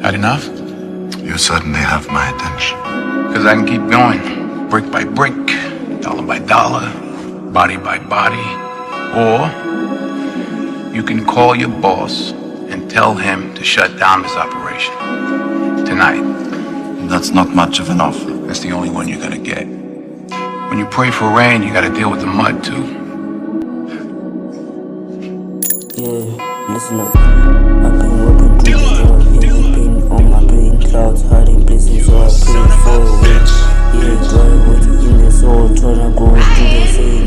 Had enough? You certainly have my attention. Because I can keep going, brick by brick, dollar by dollar, body by body. Or you can call your boss and tell him to shut down this operation. Tonight. That's not much of an offer. That's the only one you're gonna get. When you pray for rain, you gotta deal with the mud too. Yeah, listen up. I've been working through the door, yeah, been on my green clouds, hiding blessings, so I pray for it. Yeah, dry water in the soul, tryna go through the same.